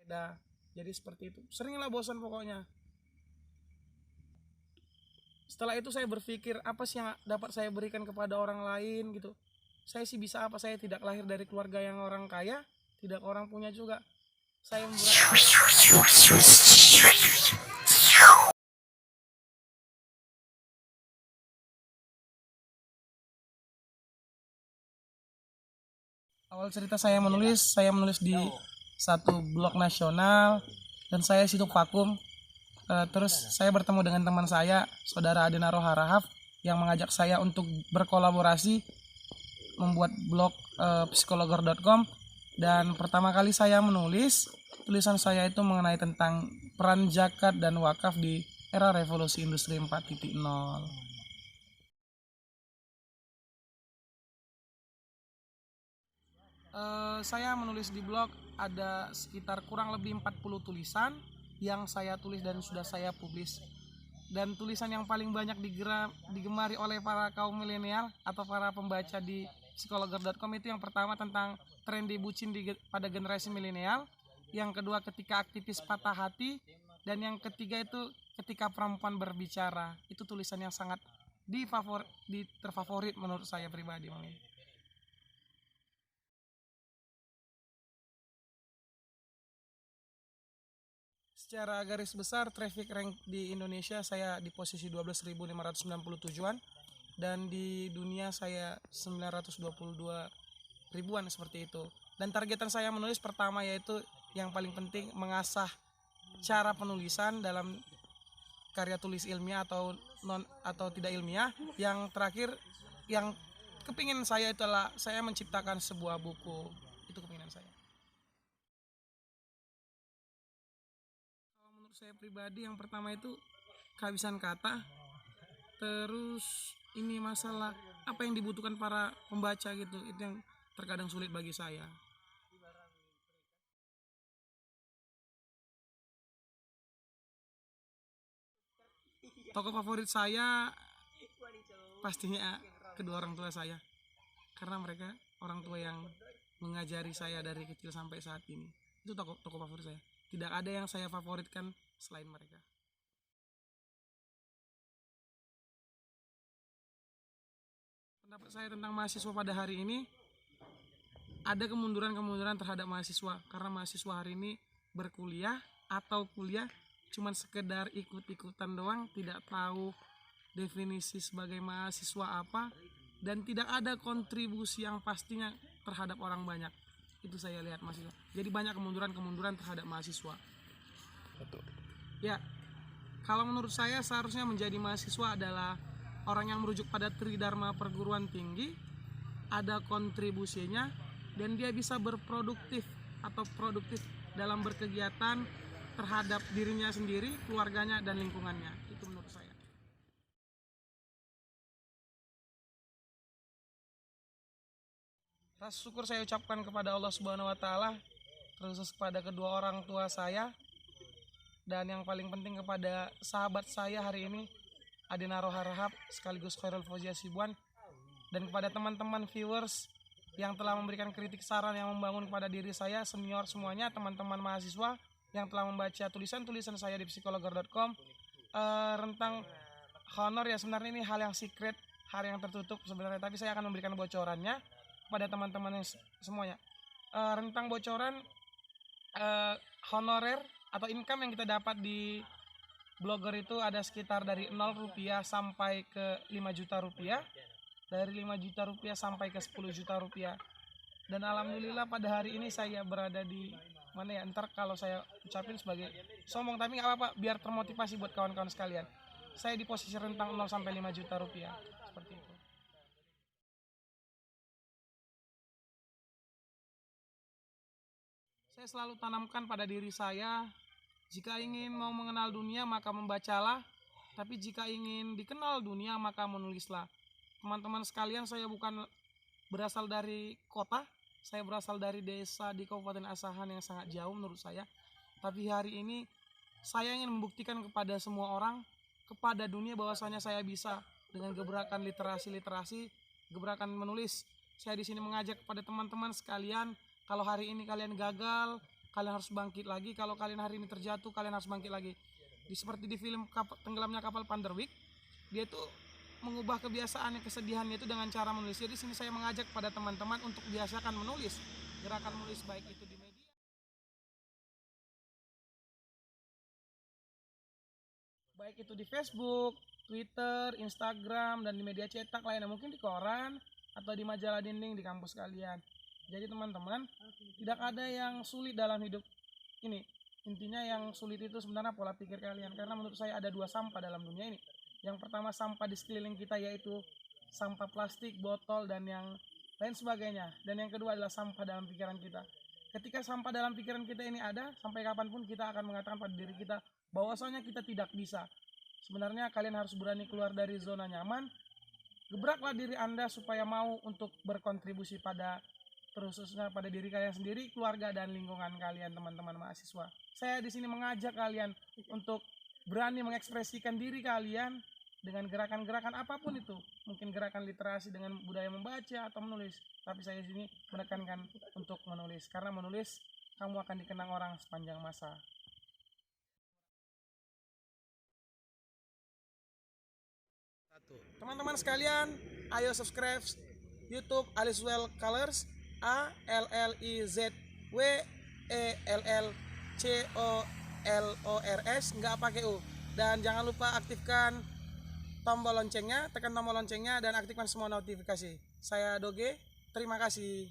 beda. Jadi seperti itu. Seringlah bosan pokoknya. Setelah itu saya berpikir apa sih yang dapat saya berikan kepada orang lain gitu. Saya sih bisa apa? Saya tidak lahir dari keluarga yang orang kaya, tidak orang punya juga. Saya awal cerita saya menulis di satu blog nasional dan saya situ vakum. Terus saya bertemu dengan teman saya, saudara Adenaro Harahap, yang mengajak saya untuk berkolaborasi membuat blog psikologer.com. Dan pertama kali saya menulis, tulisan saya itu mengenai tentang peran zakat dan wakaf di era revolusi industri 4.0. Saya menulis di blog ada sekitar kurang lebih 40 tulisan yang saya tulis dan sudah saya publis. Dan tulisan yang paling banyak digemari oleh para kaum milenial atau para pembaca di psikologer.com itu yang pertama tentang trendy bucin pada generasi milenial, yang kedua ketika aktivis patah hati, dan yang ketiga itu ketika perempuan berbicara. Itu tulisan yang sangat terfavorit menurut saya pribadi. Secara garis besar traffic rank di Indonesia saya di posisi 12.597-an dan di dunia saya 922 ribuan seperti itu. Dan targetan saya menulis pertama yaitu yang paling penting mengasah cara penulisan dalam karya tulis ilmiah atau tidak ilmiah. Yang terakhir yang kepingin saya itulah saya menciptakan sebuah buku. Itu kepinginan saya. Menurut saya pribadi yang pertama itu kehabisan kata, terus ini masalah apa yang dibutuhkan para pembaca gitu, itu yang terkadang sulit bagi saya. Tokoh favorit saya pastinya kedua orang tua saya, karena mereka orang tua yang mengajari saya dari kecil sampai saat ini. Itu tokoh favorit saya, tidak ada yang saya favoritkan selain mereka. Pendapat saya tentang mahasiswa pada hari ini, ada kemunduran terhadap mahasiswa, karena mahasiswa hari ini berkuliah atau kuliah cuman sekedar ikut-ikutan doang, tidak tahu definisi sebagai mahasiswa apa, dan tidak ada kontribusi yang pastinya terhadap orang banyak. Itu saya lihat mahasiswa. Jadi banyak kemunduran terhadap mahasiswa. Betul. Ya, kalau menurut saya seharusnya menjadi mahasiswa adalah orang yang merujuk pada Tridharma perguruan tinggi, ada kontribusinya, dan dia bisa berproduktif atau produktif dalam berkegiatan terhadap dirinya sendiri, keluarganya, dan lingkungannya. Itu menurut saya. Rasa syukur saya ucapkan kepada Allah Subhanahu wa taala, terus kepada kedua orang tua saya, dan yang paling penting kepada sahabat saya hari ini, Adenaro Harahap sekaligus Khairul Fauzia Sibuan, dan kepada teman-teman viewers yang telah memberikan kritik saran yang membangun kepada diri saya, senior semuanya, teman-teman mahasiswa yang telah membaca tulisan-tulisan saya di psikologer.com. Rentang honor ya, sebenarnya ini hal yang secret, hal yang tertutup sebenarnya, tapi saya akan memberikan bocorannya kepada teman-teman semuanya. Rentang bocoran honorer atau income yang kita dapat di blogger itu ada sekitar dari 0 rupiah sampai ke 5 juta rupiah, dari 5 juta rupiah sampai ke 10 juta rupiah. Dan alhamdulillah pada hari ini saya berada di mana ya, ntar kalau saya ucapin sebagai sombong tapi nggak apa-apa, biar termotivasi buat kawan-kawan sekalian. Saya di posisi rentang 0 sampai 5 juta rupiah, seperti itu. Saya selalu tanamkan pada diri saya, jika ingin mau mengenal dunia maka membacalah, tapi jika ingin dikenal dunia maka menulislah. Teman-teman sekalian, saya bukan berasal dari kota, saya berasal dari desa di Kabupaten Asahan yang sangat jauh menurut saya. Tapi hari ini saya ingin membuktikan kepada semua orang, kepada dunia, bahwasanya saya bisa dengan gebrakan literasi, gebrakan menulis. Saya di sini mengajak kepada teman-teman sekalian, kalau hari ini kalian gagal, kalian harus bangkit lagi. Kalau kalian hari ini terjatuh, kalian harus bangkit lagi. Seperti di film Tenggelamnya Kapal Panderwick, dia itu mengubah kebiasaan kesedihannya itu dengan cara menulis. Jadi sini saya mengajak pada teman-teman untuk biasakan menulis, gerakan menulis baik itu di media, baik itu di Facebook, Twitter, Instagram, dan di media cetak lainnya, mungkin di koran atau di majalah dinding di kampus kalian. Jadi teman-teman, tidak ada yang sulit dalam hidup ini. Intinya yang sulit itu sebenarnya pola pikir kalian, karena menurut saya ada dua sampah dalam dunia ini. Yang pertama sampah di sekeliling kita, yaitu sampah plastik, botol, dan yang lain sebagainya. Dan yang kedua adalah sampah dalam pikiran kita. Ketika sampah dalam pikiran kita ini ada, sampai kapanpun kita akan mengatakan pada diri kita bahwasanya kita tidak bisa. Sebenarnya kalian harus berani keluar dari zona nyaman. Gebraklah diri Anda supaya mau untuk berkontribusi pada, khususnya pada diri kalian sendiri, keluarga, dan lingkungan kalian, teman-teman mahasiswa. Saya di sini mengajak kalian untuk berani mengekspresikan diri kalian dengan gerakan-gerakan apapun itu. Mungkin gerakan literasi dengan budaya membaca atau menulis. Tapi saya di sini menekankan untuk menulis, karena menulis kamu akan dikenang orang sepanjang masa. Teman-teman sekalian, ayo subscribe YouTube Alizwell Colors, ALLIZWELLCOLORS, nggak pakai U. Dan jangan lupa aktifkan tombol loncengnya, tekan tombol loncengnya dan aktifkan semua notifikasi. Saya Doge, terima kasih.